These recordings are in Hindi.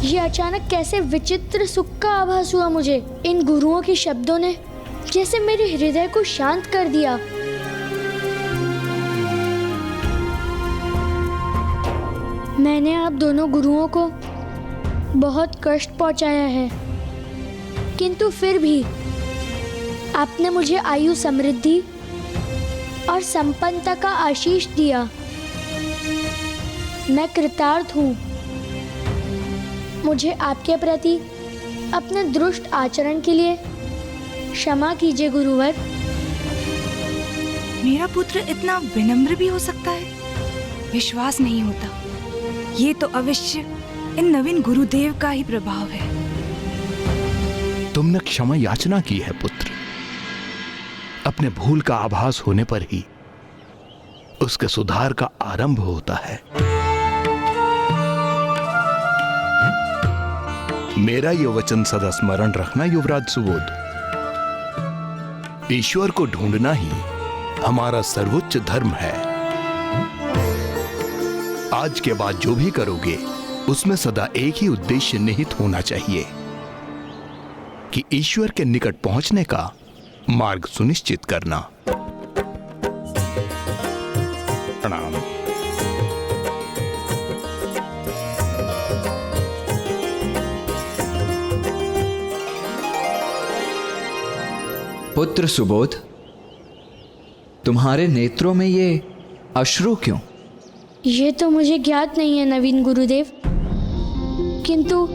ये अचानक कैसे विचित्र सुख का आभास हुआ मुझे। इन गुरुओं के शब्दों ने जैसे मेरे हृदय को शांत कर दिया। मैंने आप दोनों गुरुओं को बहुत कष्ट पहुंचाया है, किंतु फिर भी आपने मुझे आयु, समृद्धि और संपन्नता का आशीष दिया। मैं कृतार्थ हूँ। मुझे आपके प्रति अपने दुष्ट आचरण के लिए क्षमा कीजिए गुरुवर। मेरा पुत्र इतना विनम्र भी हो सकता है? विश्वास नहीं होता। ये तो अवश्य इन नवीन गुरुदेव का ही प्रभाव है। तुमने क्षमा याचना की है पुत्र। अपने भूल का आभास होने पर ही उसके सुधार का आरंभ होता है। मेरा यह वचन सदा स्मरण रखना युवराज सुबोध। ईश्वर को ढूंढना ही हमारा सर्वोच्च धर्म है। आज के बाद जो भी करोगे उसमें सदा एक ही उद्देश्य निहित होना चाहिए कि ईश्वर के निकट पहुंचने का मार्ग सुनिश्चित करना। प्रणाम। पुत्र सुबोध, तुम्हारे नेत्रों में ये अश्रु क्यों? ये तो मुझे ज्ञात नहीं है नवीन गुरुदेव, किंतु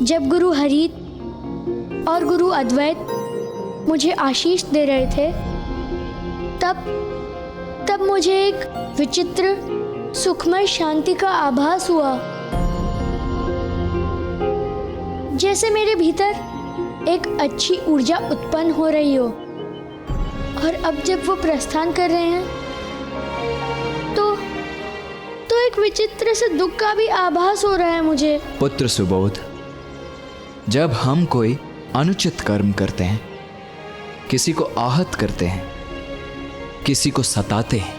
जब गुरु हरित और गुरु अद्वैत मुझे आशीष दे रहे थे तब मुझे एक विचित्र सुखमय शांति का आभास हुआ। जैसे मेरे भीतर एक अच्छी ऊर्जा उत्पन्न हो रही हो। और अब जब वो प्रस्थान कर रहे हैं तो एक विचित्र से दुख का भी आभास हो रहा है मुझे। पुत्र सुबोध, जब हम कोई अनुचित कर्म करते हैं, किसी को आहत करते हैं, किसी को सताते हैं,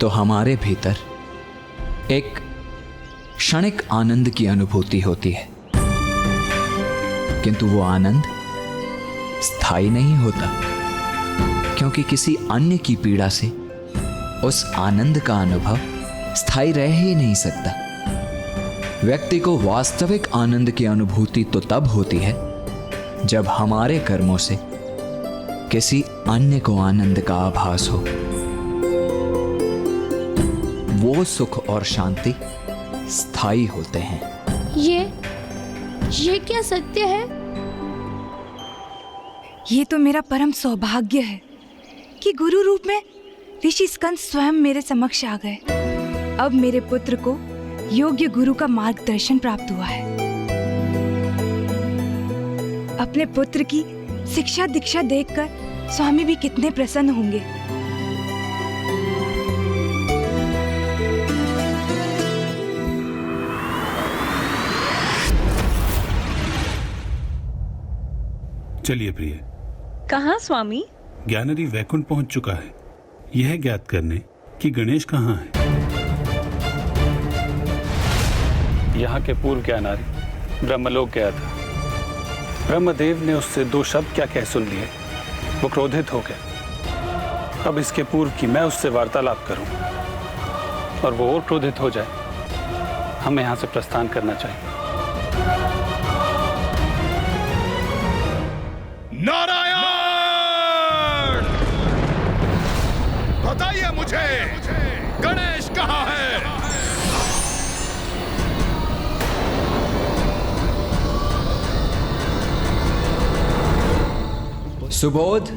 तो हमारे भीतर एक क्षणिक आनंद की अनुभूति होती है, किंतु वो आनंद स्थायी नहीं होता, क्योंकि किसी अन्य की पीड़ा से उस आनंद का अनुभव स्थायी रह ही नहीं सकता। व्यक्ति को वास्तविक आनंद की अनुभूति तो तब होती है जब हमारे कर्मों से किसी अन्य को आनंद का आभास हो। वो सुख और शांति स्थायी होते हैं। ये क्या सत्य है? ये तो मेरा परम सौभाग्य है कि गुरु रूप में ऋषि स्कंद स्वयं मेरे समक्ष आ गए। अब मेरे पुत्र को योग्य गुरु का मार्गदर्शन प्राप्त हुआ है। अपने पुत्र की शिक्षा दीक्षा देखकर स्वामी भी कितने प्रसन्न होंगे। चलिए प्रिय। कहाँ स्वामी? ज्ञानरी वैकुंठ पहुंच चुका है, यह ज्ञात करने कि गणेश कहाँ है। यहाँ के पूर्व ज्ञानारी ब्रह्मलोक गया था। ब्रह्मदेव ने उससे दो शब्द क्या कह सुन लिए, वो क्रोधित हो गया। अब इसके पूर्व कि मैं उससे वार्तालाप करूं और वो और क्रोधित हो जाए, हमें यहाँ से प्रस्थान करना चाहिए। नारायण! बताइए मुझे, गणेश कहाँ है? सुबोध,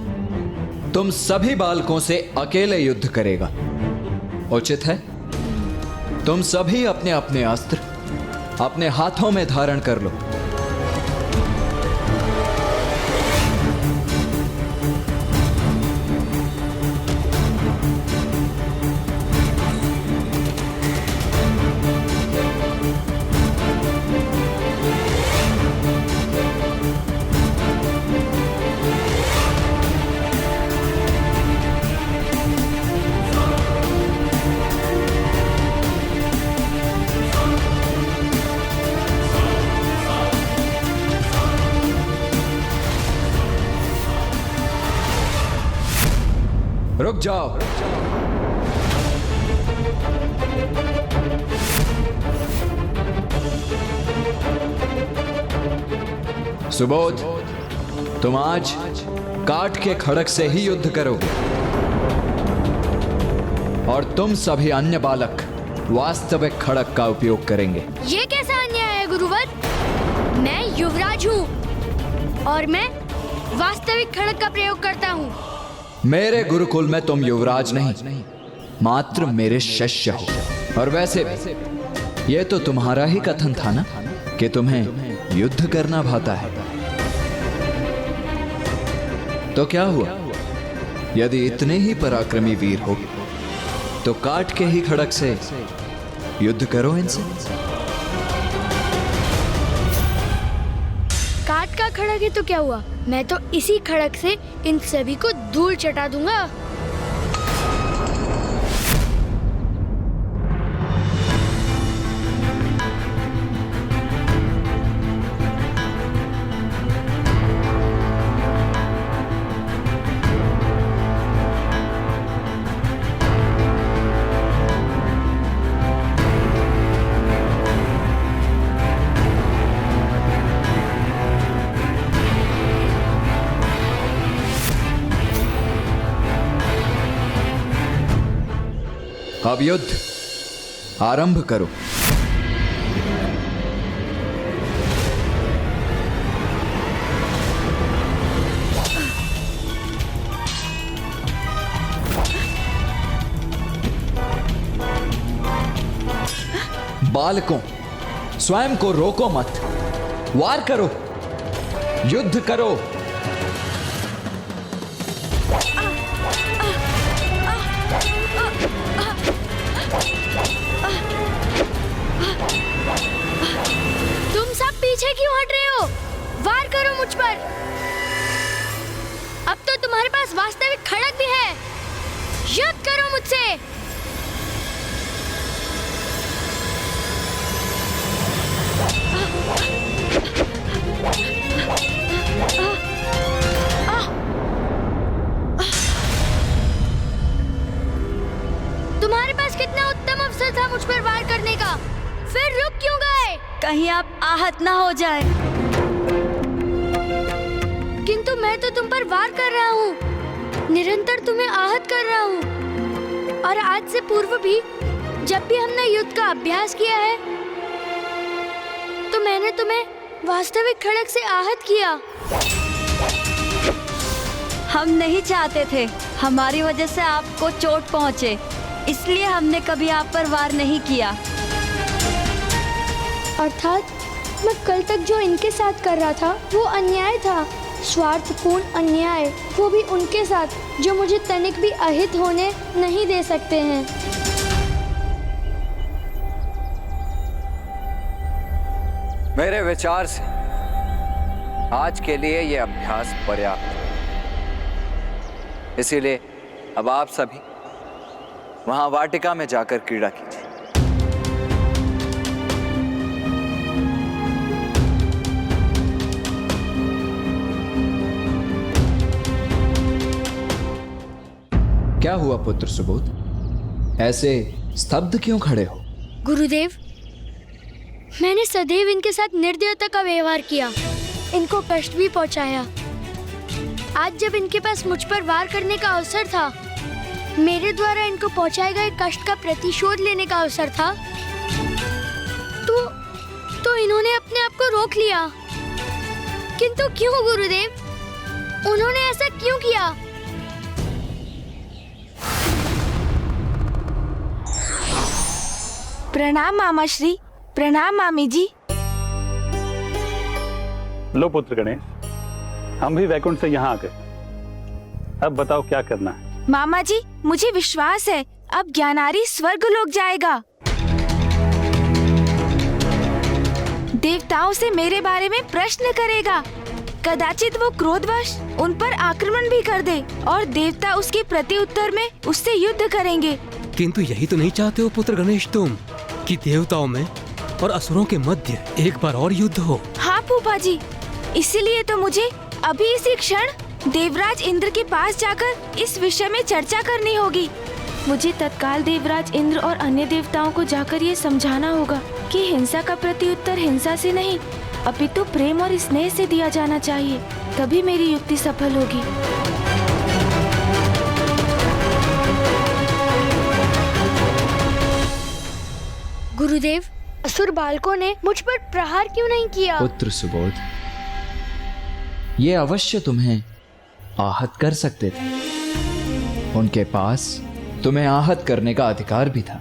तुम सभी बालकों से अकेले युद्ध करेगा। उचित है, तुम सभी अपने अपने अस्त्र अपने हाथों में धारण कर लो। जाओ। सुबोध, तुम आज काठ के खड़क से ही युद्ध करोगे और तुम सभी अन्य बालक वास्तविक खड़क का उपयोग करेंगे। ये कैसा अन्याय है गुरुवर? मैं युवराज हूँ और मैं वास्तविक खड़क का प्रयोग करता हूँ। मेरे गुरुकुल में तुम युवराज नहीं, मात्र मेरे शिष्य हो। और वैसे भी ये तो तुम्हारा ही कथन था ना कि तुम्हें युद्ध करना भाता है। तो क्या हुआ? यदि इतने ही पराक्रमी वीर हो तो काट के ही खड़क से युद्ध करो इनसे। काट का खड़क है तो क्या हुआ? मैं तो इसी खड़क से इन सभी को धूल चटा दूंगा। अब युद्ध आरंभ करो। बालकों, स्वयं को रोको मत, वार करो, युद्ध करो। पीछे क्यों हट रहे हो? वार करो मुझ पर। अब तो तुम्हारे पास वास्तविक खड़क भी है। युद्ध करो मुझसे। तुम्हारे पास कितना उत्तम अवसर था मुझ पर वार करने का, फिर रुक क्यों गए? कहीं आप आहत ना हो जाए। किंतु मैं तो तुम पर वार कर रहा हूँ, निरंतर तुम्हें आहत कर रहा हूँ। और आज से पूर्व भी जब भी हमने युद्ध का अभ्यास किया है तो मैंने तुम्हें वास्तविक खड़क से आहत किया। हम नहीं चाहते थे हमारी वजह से आपको चोट पहुँचे, इसलिए हमने कभी आप पर वार नहीं किया। अर्थात मैं कल तक जो इनके साथ कर रहा था वो अन्याय था, स्वार्थपूर्ण अन्याय, वो भी उनके साथ जो मुझे तनिक भी अहित होने नहीं दे सकते हैं। मेरे विचार से आज के लिए यह अभ्यास पर्याप्त है। इसीलिए अब आप सभी वहां वाटिका में जाकर क्रीड़ा कीजिए। क्या हुआ पुत्र सुबोध? ऐसे स्तब्ध क्यों खड़े हो? गुरुदेव, मैंने सदैव इनके साथ निर्दयता का व्यवहार किया, इनको कष्ट भी पहुंचाया। आज जब इनके पास मुझ पर वार करने का अवसर था, मेरे द्वारा इनको पहुंचाए गए कष्ट का प्रतिशोध लेने का अवसर था, तो इन्होंने अपने आप को रोक लिया। किंतु क्यों गुरुदेव? उन्होंने ऐसा क्यों किया? प्रणाम मामा श्री। प्रणाम मामी जी। लो पुत्र गणेश, हम भी वैकुंठ से यहाँ आ गए। अब बताओ क्या करना है? मामा जी, मुझे विश्वास है अब ज्ञानारी स्वर्गलोक जाएगा। देवताओं से मेरे बारे में प्रश्न करेगा। कदाचित वो क्रोधवश उन पर आक्रमण भी कर दे और देवता उसके प्रति उत्तर में उससे युद्ध करेंगे। किंतु यही तो नहीं चाहते हो पुत्र गणेश तुम, कि देवताओं में और असुरों के मध्य एक बार और युद्ध हो? हाँ फूफा जी, इसीलिए तो मुझे अभी इसी क्षण देवराज इंद्र के पास जाकर इस विषय में चर्चा करनी होगी। मुझे तत्काल देवराज इंद्र और अन्य देवताओं को जाकर ये समझाना होगा कि हिंसा का प्रत्युत्तर हिंसा से नहीं अपितु प्रेम और स्नेह से दिया जाना चाहिए, तभी मेरी युक्ति सफल होगी। गुरुदेव, असुर बालकों ने मुझ पर प्रहार क्यों नहीं किया? पुत्र सुबोध, ये अवश्य तुम्हें आहत कर सकते थे। उनके पास तुम्हें आहत करने का अधिकार भी था,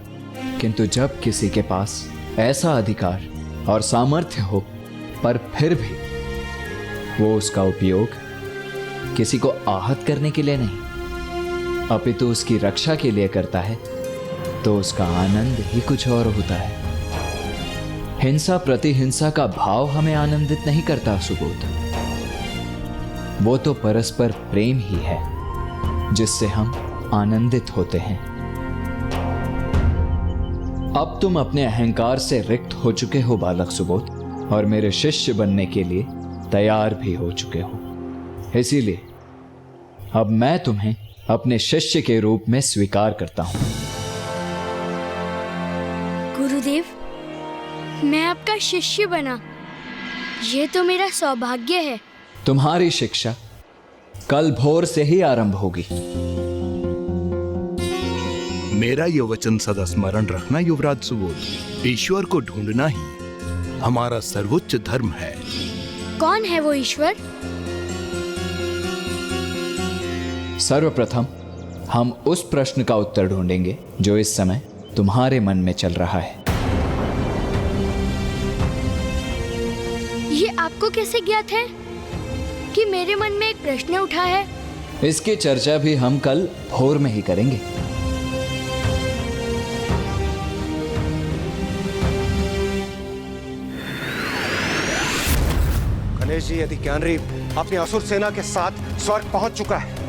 किंतु जब किसी के पास ऐसा अधिकार और सामर्थ्य हो पर फिर भी वो उसका उपयोग किसी को आहत करने के लिए नहीं अपितु उसकी रक्षा के लिए करता है, तो उसका आनंद ही कुछ और होता है। हिंसा प्रति हिंसा का भाव हमें आनंदित नहीं करता सुबोध। वो तो परस्पर प्रेम ही है जिससे हम आनंदित होते हैं। अब तुम अपने अहंकार से रिक्त हो चुके हो बालक सुबोध, और मेरे शिष्य बनने के लिए तैयार भी हो चुके हो। इसीलिए अब मैं तुम्हें अपने शिष्य के रूप में स्वीकार करता हूं। गुरुदेव, मैं आपका शिष्य बना, ये तो मेरा सौभाग्य है। तुम्हारी शिक्षा कल भोर से ही आरंभ होगी। मेरा ये वचन सदा स्मरण रखना युवराज सुबोध, ईश्वर को ढूंढना ही हमारा सर्वोच्च धर्म है। कौन है वो ईश्वर? सर्वप्रथम हम उस प्रश्न का उत्तर ढूंढेंगे जो इस समय तुम्हारे मन में चल रहा है। ये आपको कैसे ज्ञात है कि मेरे मन में एक प्रश्न उठा है? इसकी चर्चा भी हम कल भोर में ही करेंगे। गणेश जी, यदि ज्ञानरी अपनी असुर सेना के साथ स्वर्ग पहुंच चुका है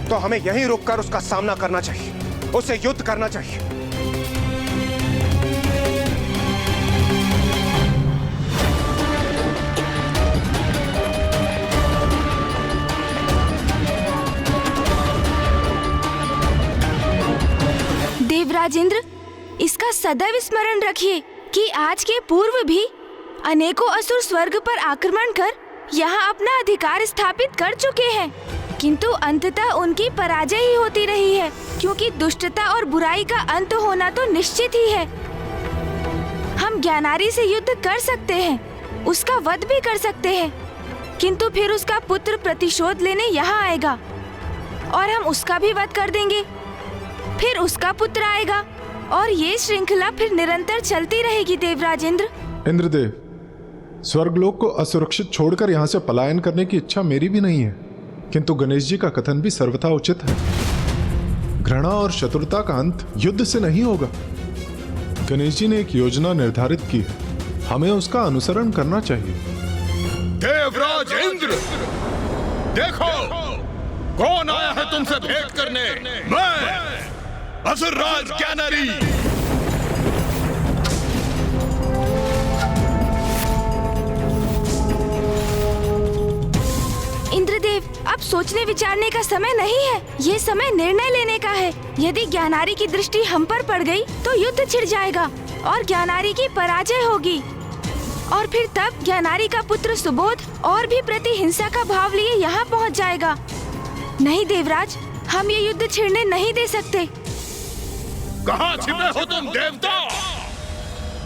तो हमें यहीं रुककर उसका सामना करना चाहिए, उससे युद्ध करना चाहिए। देवराज इंद्र, इसका सदैव स्मरण रखिए कि आज के पूर्व भी अनेकों असुर स्वर्ग पर आक्रमण कर यहाँ अपना अधिकार स्थापित कर चुके हैं, किंतु अंततः उनकी पराजय ही होती रही है, क्योंकि दुष्टता और बुराई का अंत होना तो निश्चित ही है। हम ज्ञानारी से युद्ध कर सकते हैं, उसका वध भी कर सकते हैं, किंतु फिर उसका पुत्र प्रतिशोध लेने यहाँ आएगा और हम उसका भी वध कर देंगे। फिर उसका पुत्र आएगा और ये श्रृंखला फिर निरंतर चलती रहेगी। देवराज इंद्र। इंद्रदेव, स्वर्गलोक को असुरक्षित छोड़कर यहाँ से पलायन करने की इच्छा मेरी भी नहीं है, किंतु गणेश जी का कथन भी सर्वथा उचित है। घृणा और शत्रुता का अंत युद्ध से नहीं होगा। गणेश जी ने एक योजना निर्धारित की है, हमें उसका अनुसरण करना चाहिए। देवराज इंद्र, देखो कौन आया है तुमसे भेंट करने। मैं असुरराज ज्ञानारी। इंद्रदेव, अब सोचने विचारने का समय नहीं है, ये समय निर्णय लेने का है। यदि ज्ञानारी की दृष्टि हम पर पड़ गई तो युद्ध छिड़ जाएगा और ज्ञानारी की पराजय होगी, और फिर तब ज्ञानारी का पुत्र सुबोध और भी प्रतिहिंसा का भाव लिए यहाँ पहुँच जाएगा। नहीं देवराज, हम ये युद्ध छिड़ने नहीं दे सकते। कहाँ छिपे हो तुम देवता?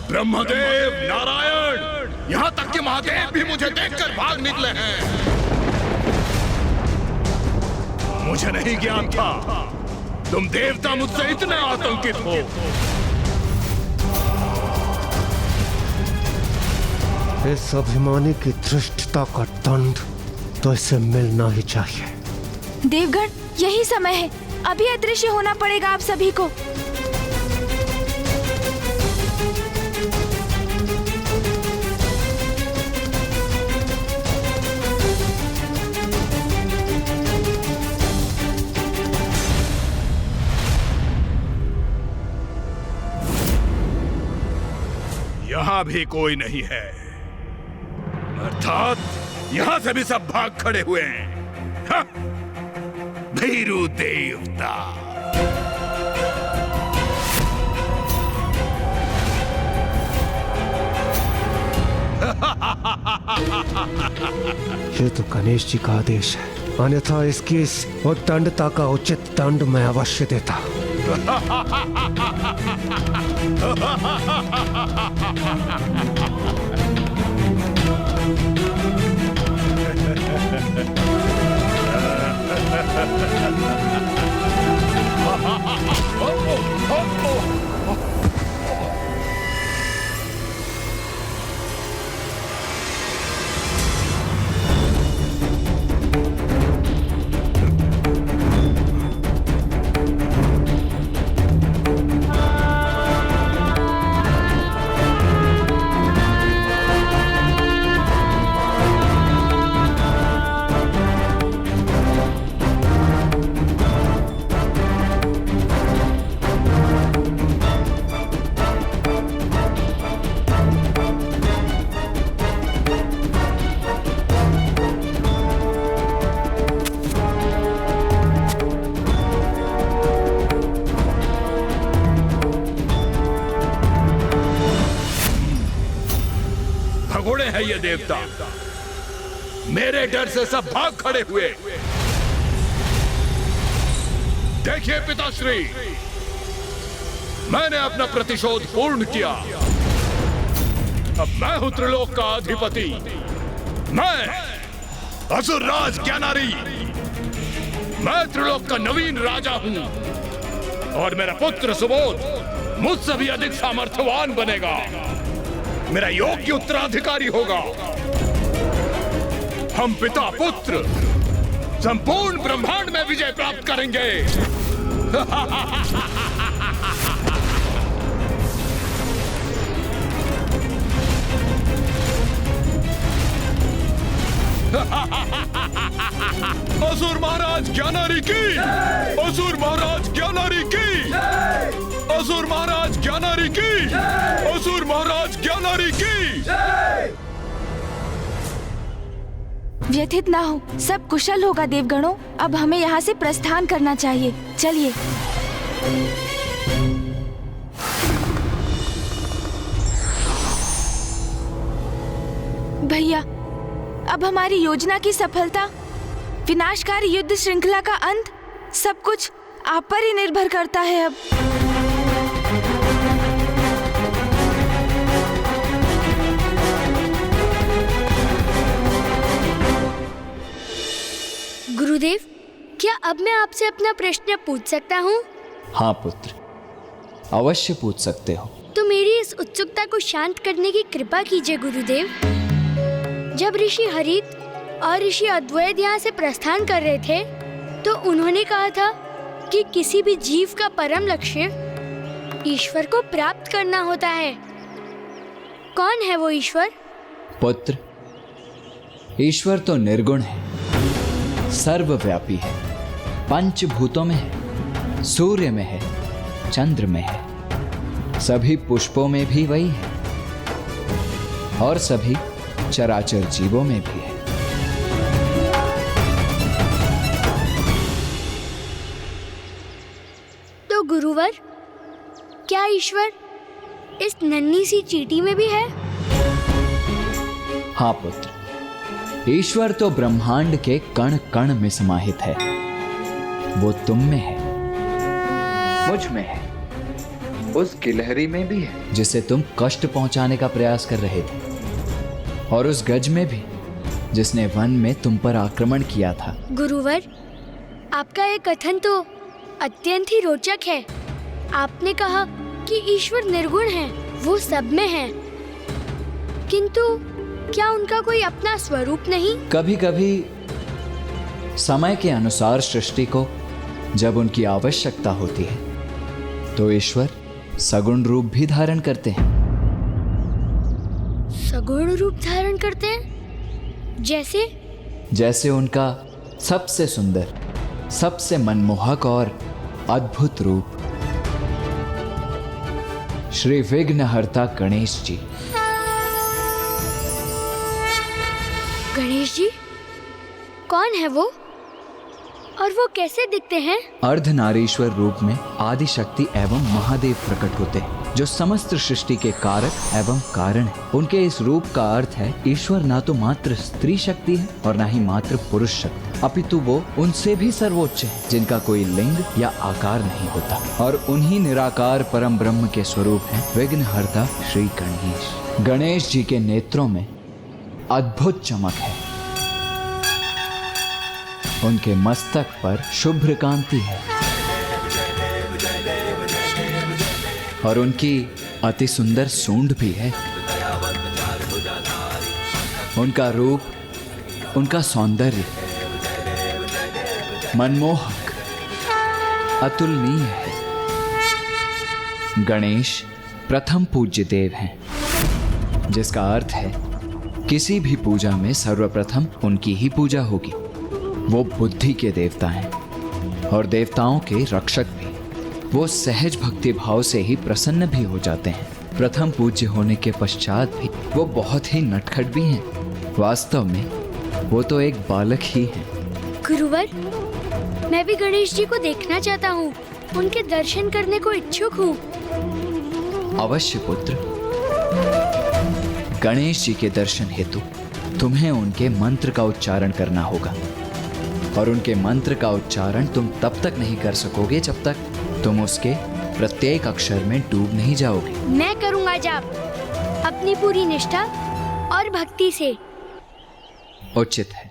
ब्रह्मदेव, नारायण, यहाँ तक कि महादेव भी मुझे देखकर भाग निकले हैं। मुझे नहीं ज्ञान था तुम देवता मुझसे इतने आतंकित हो। इस अभिमानी की धृष्टता का दंड तो इसे मिलना ही चाहिए। देवगण, यही समय है, अभी अदृश्य होना पड़ेगा आप सभी को। यहां भी कोई नहीं है, अर्थात यहां से भी सब भाग खड़े हुए हैं। भीरू देवता। ये तो गणेश जी का आदेश है, अन्यथा इसकी इस उद्दंडता का उचित दंड मैं अवश्य देता। भगोड़े हैं ये देवता, मेरे डर से सब भाग खड़े हुए। देखिए पिताश्री, मैंने अपना प्रतिशोध पूर्ण किया। अब मैं हूं त्रिलोक का अधिपति, मैं असुरराज ज्ञानारी, मैं त्रिलोक का नवीन राजा हूं और मेरा पुत्र सुबोध मुझसे भी अधिक सामर्थ्यवान बनेगा, मेरा योग्य उत्तराधिकारी होगा। हम पिता पुत्र संपूर्ण ब्रह्मांड में विजय प्राप्त करेंगे। असुर महाराज ज्ञानारी की, असुर महाराज ज्ञानारी की, असुर महाराज ज्ञानारी की, असुर महाराज ज्ञानारी की। व्यथित ना हो, सब कुशल होगा देवगणों। अब हमें यहाँ से प्रस्थान करना चाहिए, चलिए। भैया, अब हमारी योजना की सफलता, विनाशकारी युद्ध श्रृंखला का अंत, सब कुछ आप पर ही निर्भर करता है। अब गुरुदेव, क्या अब मैं आपसे अपना प्रश्न पूछ सकता हूँ? हाँ पुत्र, अवश्य पूछ सकते हो। तो मेरी इस उत्सुकता को शांत करने की कृपा कीजिए गुरुदेव। जब ऋषि हरित और ऋषि अद्वैत यहाँ से प्रस्थान कर रहे थे, तो उन्होंने कहा था कि किसी भी जीव का परम लक्ष्य ईश्वर को प्राप्त करना होता है। कौन है वो ईश्वर? पुत्र, ईश्वर तो निर्गुण है, सर्वव्यापी है, पंचभूतों में है, सूर्य में है, चंद्र में है, सभी पुष्पों में भी वही है और सभी चराचर जीवों में भी है। तो गुरुवर, क्या ईश्वर इस नन्ही सी चींटी में भी है? हाँ पुत्र, ईश्वर तो ब्रह्मांड के कण कण में समाहित है। वो तुम में है, मुझ में है, उस गिलहरी में भी है जिसे तुम कष्ट पहुंचाने का प्रयास कर रहे थे, और उस गज में भी जिसने वन में तुम पर आक्रमण किया था। गुरुवर, आपका ये कथन तो अत्यंत ही रोचक है। आपने कहा कि ईश्वर निर्गुण है, वो सब में है, किंतु क्या उनका कोई अपना स्वरूप नहीं? कभी कभी समय के अनुसार सृष्टि को जब उनकी आवश्यकता होती है, तो ईश्वर सगुण रूप भी धारण करते हैं। सगुण रूप धारण करते हैं? जैसे उनका सबसे सुंदर, सबसे मनमोहक और अद्भुत रूप श्री विघ्नहर्ता गणेश जी। गणेश जी? कौन है वो? और वो कैसे दिखते हैं? अर्धनारीश्वर रूप में आदि शक्ति एवं महादेव प्रकट होते हैं, जो समस्त सृष्टि के कारक एवं कारण है। उनके इस रूप का अर्थ है ईश्वर ना तो मात्र स्त्री शक्ति है और ना ही मात्र पुरुष शक्ति, अपितु वो उनसे भी सर्वोच्च है, जिनका कोई लिंग या आकार नहीं होता। और उन्हीं निराकार परम ब्रह्म के स्वरूप है विघ्नहर्ता श्री गणेश। गणेश जी के नेत्रों में अद्भुत चमक है, उनके मस्तक पर शुभ्र कांति है और उनकी अति सुंदर सूंड भी है। उनका रूप, उनका सौंदर्य मनमोहक, अतुलनीय है। गणेश प्रथम पूज्य देव हैं, जिसका अर्थ है किसी भी पूजा में सर्वप्रथम उनकी ही पूजा होगी। वो बुद्धि के देवता हैं और देवताओं के रक्षक भी। वो सहज भक्ति भाव से ही प्रसन्न भी हो जाते हैं। प्रथम पूज्य होने के पश्चात भी वो बहुत ही नटखट भी हैं। वास्तव में वो तो एक बालक ही हैं। गुरुवर, मैं भी गणेश जी को देखना चाहता हूँ, उनके दर्शन करने को इच्छुक हूँ। अवश्य पुत्र। गणेश जी के दर्शन हेतु तुम्हें उनके मंत्र का उच्चारण करना होगा, और उनके मंत्र का उच्चारण तुम तब तक नहीं कर सकोगे जब तक तुम उसके प्रत्येक अक्षर में डूब नहीं जाओगे। मैं करूँगा जाप, अपनी पूरी निष्ठा और भक्ति से। उचित है।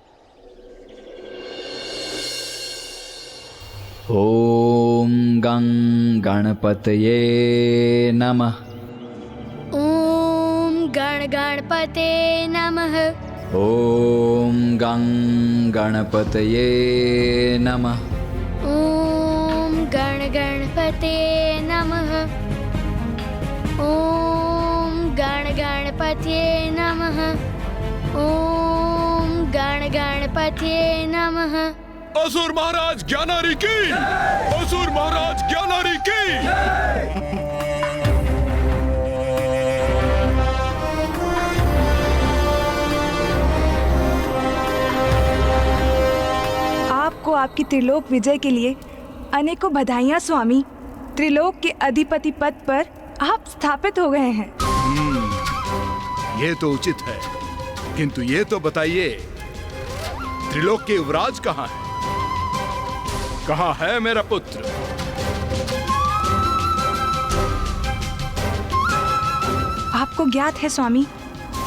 ओम गं गणपतये नमः। ओम गण गणपते नमः। ओम गं गणपतये नमः। ओम गण गणपते नमः। ओम गण गणपते नमः। ओम गण गणपते नमः। असुर महाराज ज्ञानारी की, असुर महाराज ज्ञानारी की। आपको आपकी त्रिलोक विजय के लिए अनेकों बधाइयाँ स्वामी। त्रिलोक के अधिपति पद पर आप स्थापित हो गए हैं। ये तो उचित है, किंतु ये तो बताइए, त्रिलोक के युवराज कहाँ है? कहाँ है मेरा पुत्र? आपको ज्ञात है स्वामी,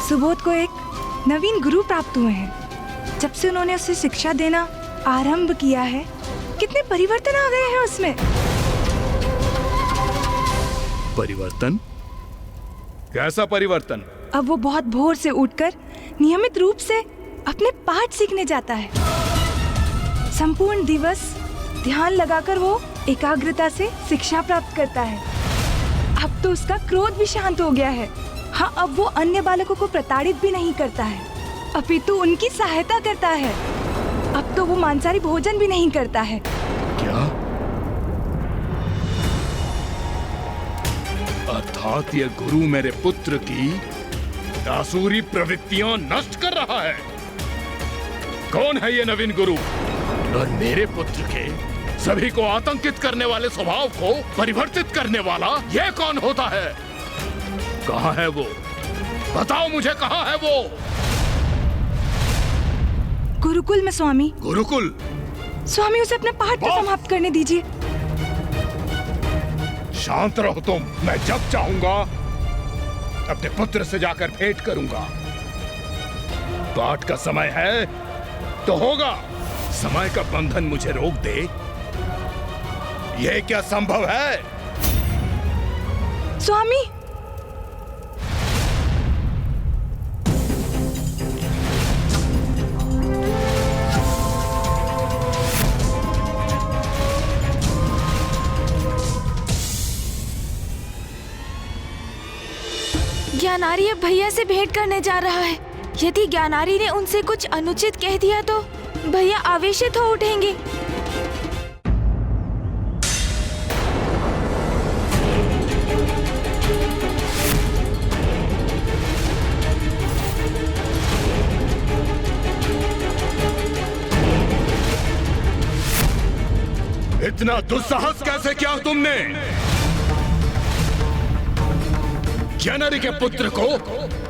सुबोध को एक नवीन गुरु प्राप्त हुए हैं। जब से उन्होंने उसे शिक्षा देना आरंभ किया है, कितने परिवर्तन आ गए हैं उसमें। परिवर्तन? कैसा परिवर्तन? अब वो बहुत भोर से उठकर नियमित रूप से अपने पाठ सीखने जाता है। संपूर्ण दिवस ध्यान लगाकर वो एकाग्रता से शिक्षा प्राप्त करता है। अब तो उसका क्रोध भी शांत हो गया है। हाँ, अब वो अन्य बालकों को प्रताड़ित भी नहीं करता है, अपितु उनकी सहायता करता है। अब तो वो मांसाहारी भोजन भी नहीं करता है। क्या? अर्थात ये गुरु मेरे पुत्र की आसुरी प्रवृत्तियां नष्ट कर रहा है। कौन है ये नवीन गुरु? और मेरे पुत्र के सभी को आतंकित करने वाले स्वभाव को परिवर्तित करने वाला ये कौन होता है? कहाँ है वो? बताओ मुझे, कहाँ है वो? गुरुकुल में स्वामी। गुरुकुल? स्वामी, उसे अपने पाठ को समाप्त करने दीजिए। शांत रहो तुम। मैं जब चाहूंगा अपने पुत्र से जाकर भेंट करूंगा। पाठ का समय है तो होगा। समय का बंधन मुझे रोक दे, यह क्या संभव है? स्वामी, ज्ञानारी अब भैया से भेंट करने जा रहा है। यदि ज्ञानारी ने उनसे कुछ अनुचित कह दिया तो भैया आवेशित हो उठेंगे। इतना दुस्साहस कैसे किया तुमने? ज्ञानारी के पुत्र को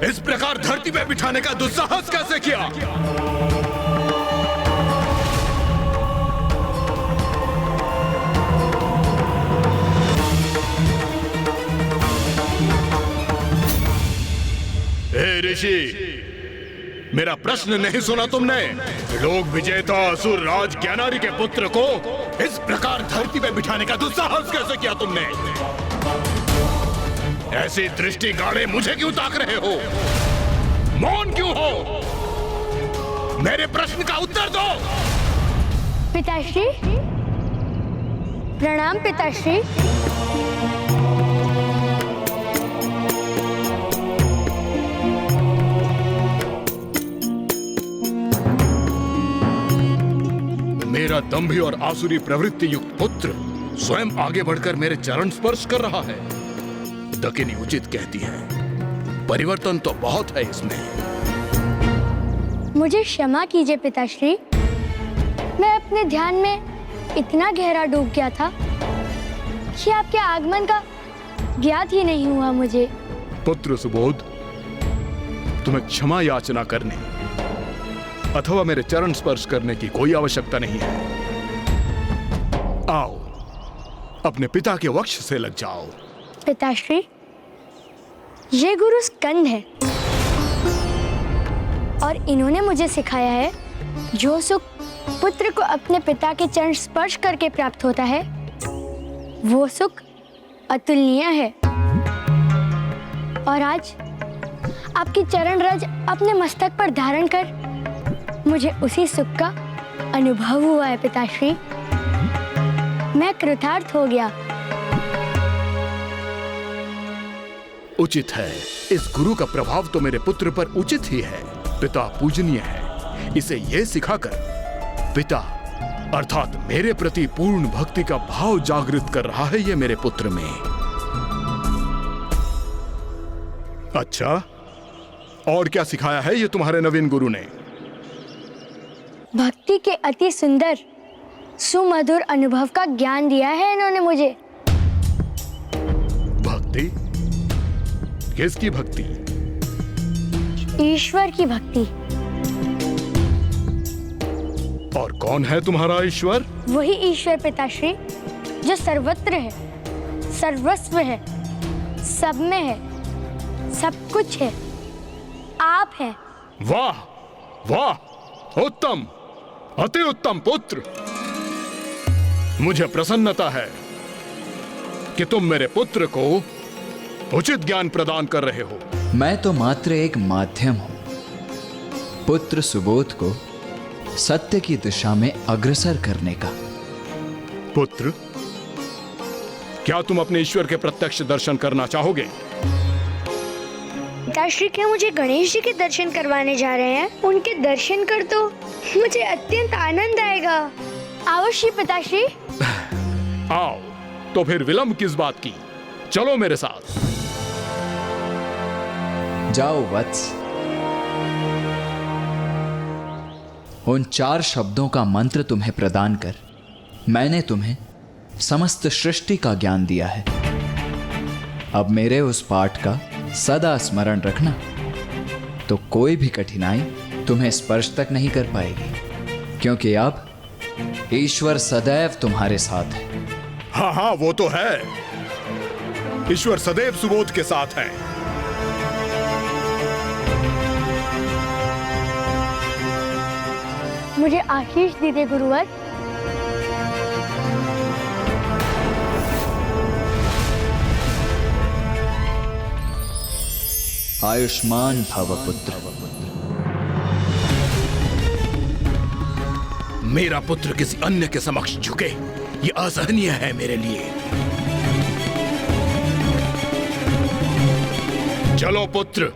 इस प्रकार धरती पे बिठाने का दुस्साहस कैसे किया? हे ऋषि, मेरा प्रश्न नहीं सुना तुमने? लोक विजेता असुर राज ज्ञानारी के पुत्र को इस प्रकार धरती पे बिठाने का दुस्साहस कैसे किया तुमने? ऐसी दृष्टि गाड़े मुझे क्यों ताक रहे हो? मौन क्यों हो? मेरे प्रश्न का उत्तर दो। पिताश्री, प्रणाम पिताश्री। मेरा दंभी और आसुरी प्रवृत्ति युक्त पुत्र स्वयं आगे बढ़कर मेरे चरण स्पर्श कर रहा है। दकिनी उचित कहती है, परिवर्तन तो बहुत है इसमें। मुझे क्षमा कीजिए पिताश्री, मैं अपने ध्यान में इतना गहरा डूब गया था कि आपके आगमन का ज्ञात ही नहीं हुआ मुझे। पुत्र सुबोध, तुम्हें क्षमा याचना करने अथवा मेरे चरण स्पर्श करने की कोई आवश्यकता नहीं है। आओ, अपने पिता के वक्ष से लग जाओ। पिताश्री, ये गुरु स्कंद है और इन्होंने मुझे सिखाया है जो सुख पुत्र को अपने पिता के चरण स्पर्श करके प्राप्त होता है वो सुख अतुलनीय है। और आज आपकी चरण रज अपने मस्तक पर धारण कर मुझे उसी सुख का अनुभव हुआ है पिताश्री। मैं कृतार्थ हो गया। उचित है, इस गुरु का प्रभाव तो मेरे पुत्र पर उचित ही है। पिता पूजनीय है, इसे यह सिखाकर पिता अर्थात मेरे प्रति पूर्ण भक्ति का भाव जागृत कर रहा है ये मेरे पुत्र में। अच्छा, और क्या सिखाया है ये तुम्हारे नवीन गुरु ने? भक्ति के अति सुंदर सुमधुर अनुभव का ज्ञान दिया है इन्होंने मुझे। भक्ति? किसकी भक्ति? ईश्वर की भक्ति। और कौन है तुम्हारा ईश्वर? वही ईश्वर पिताश्री जो सर्वत्र है, सर्वस्व है, सब में है, सब कुछ है, आप हैं। वाह वाह, उत्तम, अति उत्तम पुत्र। मुझे प्रसन्नता है कि तुम मेरे पुत्र को उचित ज्ञान प्रदान कर रहे हो। मैं तो मात्र एक माध्यम हूं, पुत्र सुबोध को सत्य की दिशा में अग्रसर करने का। पुत्र, क्या तुम अपने ईश्वर के प्रत्यक्ष दर्शन करना चाहोगे? पिताश्री, क्या मुझे गणेश जी के दर्शन करवाने जा रहे हैं? उनके दर्शन कर तो मुझे अत्यंत आनंद आएगा। अवश्य पिताश्री। आओ, तो फिर विलंब किस बात की, चलो मेरे साथ। जाओ वत्स। उन 4 शब्दों का मंत्र तुम्हें प्रदान कर मैंने तुम्हें समस्त सृष्टि का ज्ञान दिया है। अब मेरे उस पाठ का सदा स्मरण रखना, तो कोई भी कठिनाई तुम्हें स्पर्श तक नहीं कर पाएगी, क्योंकि अब ईश्वर सदैव तुम्हारे साथ है। हाँ हाँ, वो तो है, ईश्वर सदैव सुबोध के साथ है। मुझे आशीष दीजिए गुरुवर। आयुष्मान भव पुत्र। मेरा पुत्र किसी अन्य के समक्ष झुके, ये असहनीय है मेरे लिए। चलो पुत्र,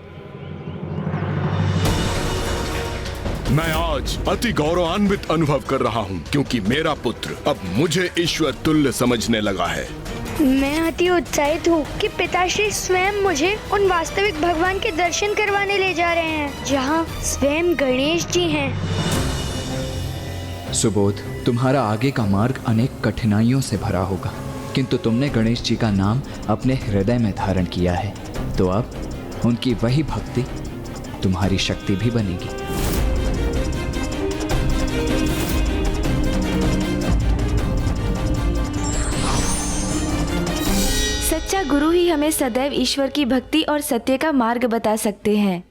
मैं आज अति गौरवान्वित अनुभव कर रहा हूँ, क्योंकि मेरा पुत्र अब मुझे ईश्वर तुल्य समझने लगा है। मैं अति उत्साहित हूँ कि पिताश्री स्वयं मुझे उन वास्तविक भगवान के दर्शन करवाने ले जा रहे हैं, जहाँ स्वयं गणेश जी हैं। सुबोध, तुम्हारा आगे का मार्ग अनेक कठिनाइयों से भरा होगा, किंतु तुमने गणेश जी का नाम अपने हृदय में धारण किया है, तो अब उनकी वही भक्ति तुम्हारी शक्ति भी बनेगी। सच्चा गुरु ही हमें सदैव ईश्वर की भक्ति और सत्य का मार्ग बता सकते हैं।